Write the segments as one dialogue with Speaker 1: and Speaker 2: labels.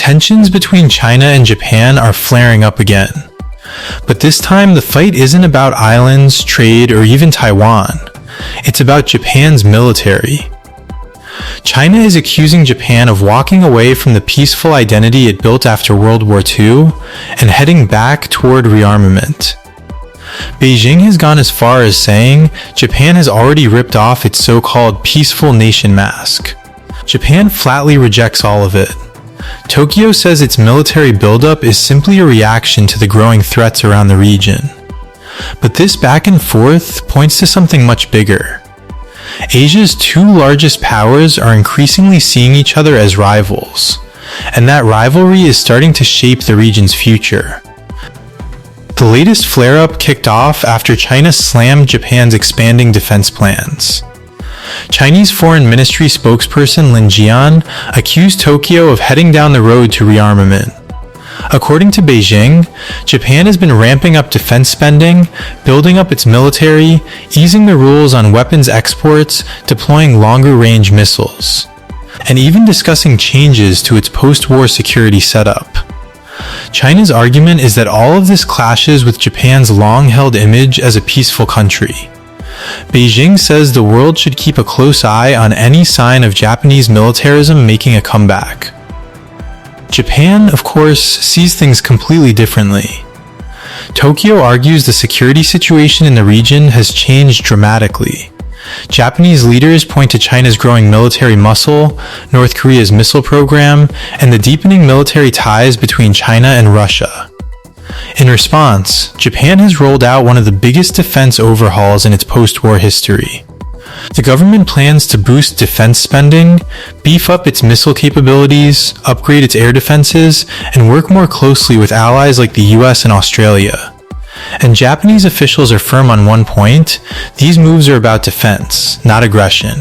Speaker 1: Tensions between China and Japan are flaring up again. But this time, the fight isn't about islands, trade, or even Taiwan. It's about Japan's military. China is accusing Japan of walking away from the peaceful identity it built after World War II and heading back toward rearmament. Beijing has gone as far as saying Japan has already ripped off its so-called peaceful nation mask. Japan flatly rejects all of it. Tokyo says its military buildup is simply a reaction to the growing threats around the region. But this back and forth points to something much bigger. Asia's two largest powers are increasingly seeing each other as rivals, and that rivalry is starting to shape the region's future. The latest flare-up kicked off after China slammed Japan's expanding defense plans. Chinese Foreign Ministry spokesperson Lin Jian accused Tokyo of heading down the road to rearmament. According to Beijing, Japan has been ramping up defense spending, building up its military, easing the rules on weapons exports, deploying longer-range missiles, and even discussing changes to its post-war security setup. China's argument is that all of this clashes with Japan's long-held image as a peaceful country. Beijing says the world should keep a close eye on any sign of Japanese militarism making a comeback. Japan, of course, sees things completely differently. Tokyo argues the security situation in the region has changed dramatically. Japanese leaders point to China's growing military muscle, North Korea's missile program, and the deepening military ties between China and Russia. In response, Japan has rolled out one of the biggest defense overhauls in its post-war history. The government plans to boost defense spending, beef up its missile capabilities, upgrade its air defenses, and work more closely with allies like the US and Australia. And Japanese officials are firm on one point: these moves are about defense, not aggression.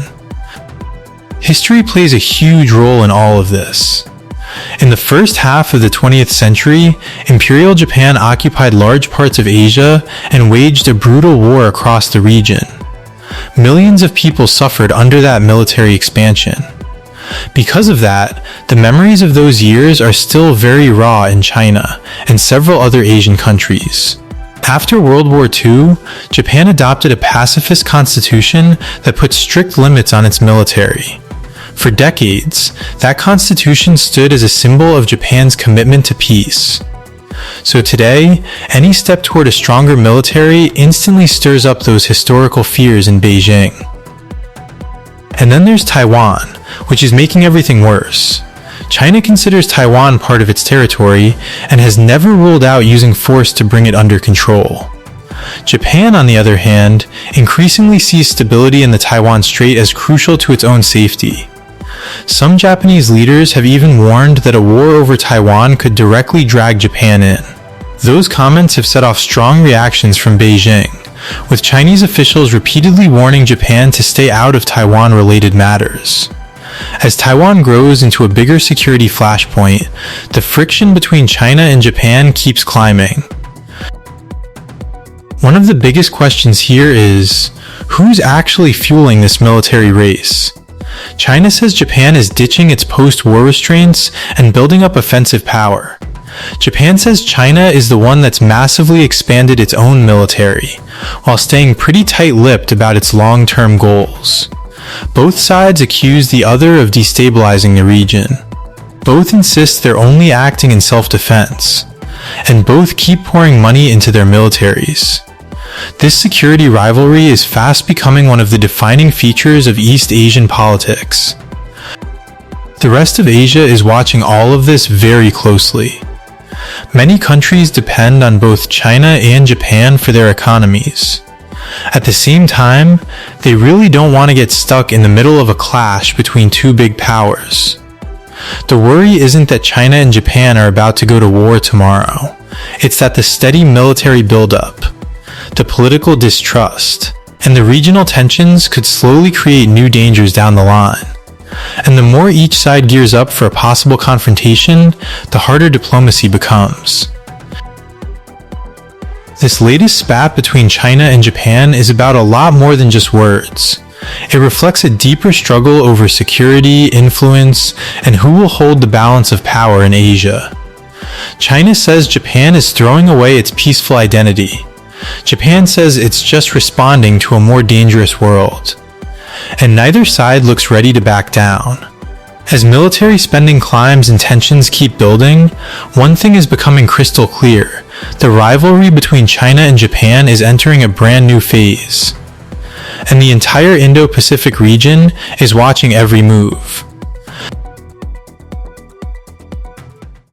Speaker 1: History plays a huge role in all of this. In the first half of the 20th century, Imperial Japan occupied large parts of Asia and waged a brutal war across the region. Millions of people suffered under that military expansion. Because of that, the memories of those years are still very raw in China and several other Asian countries. After World War II, Japan adopted a pacifist constitution that put strict limits on its military. For decades, that constitution stood as a symbol of Japan's commitment to peace. So today, any step toward a stronger military instantly stirs up those historical fears in Beijing. And then there's Taiwan, which is making everything worse. China considers Taiwan part of its territory and has never ruled out using force to bring it under control. Japan, on the other hand, increasingly sees stability in the Taiwan Strait as crucial to its own safety. Some Japanese leaders have even warned that a war over Taiwan could directly drag Japan in. Those comments have set off strong reactions from Beijing, with Chinese officials repeatedly warning Japan to stay out of Taiwan-related matters. As Taiwan grows into a bigger security flashpoint, the friction between China and Japan keeps climbing. One of the biggest questions here is, who's actually fueling this military race? China says Japan is ditching its post-war restraints and building up offensive power. Japan says China is the one that's massively expanded its own military, while staying pretty tight-lipped about its long-term goals. Both sides accuse the other of destabilizing the region. Both insist they're only acting in self-defense, and both keep pouring money into their militaries. This security rivalry is fast becoming one of the defining features of East Asian politics. The rest of Asia is watching all of this very closely. Many countries depend on both China and Japan for their economies. At the same time, they really don't want to get stuck in the middle of a clash between two big powers. The worry isn't that China and Japan are about to go to war tomorrow. It's that the steady military buildup, the political distrust, and the regional tensions could slowly create new dangers down the line. And the more each side gears up for a possible confrontation, the harder diplomacy becomes. This latest spat between China and Japan is about a lot more than just words. It reflects a deeper struggle over security, influence, and who will hold the balance of power in Asia. China says Japan is throwing away its peaceful identity. Japan says it's just responding to a more dangerous world. And neither side looks ready to back down. As military spending climbs and tensions keep building, one thing is becoming crystal clear. The rivalry between China and Japan is entering a brand new phase. And the entire Indo-Pacific region is watching every move.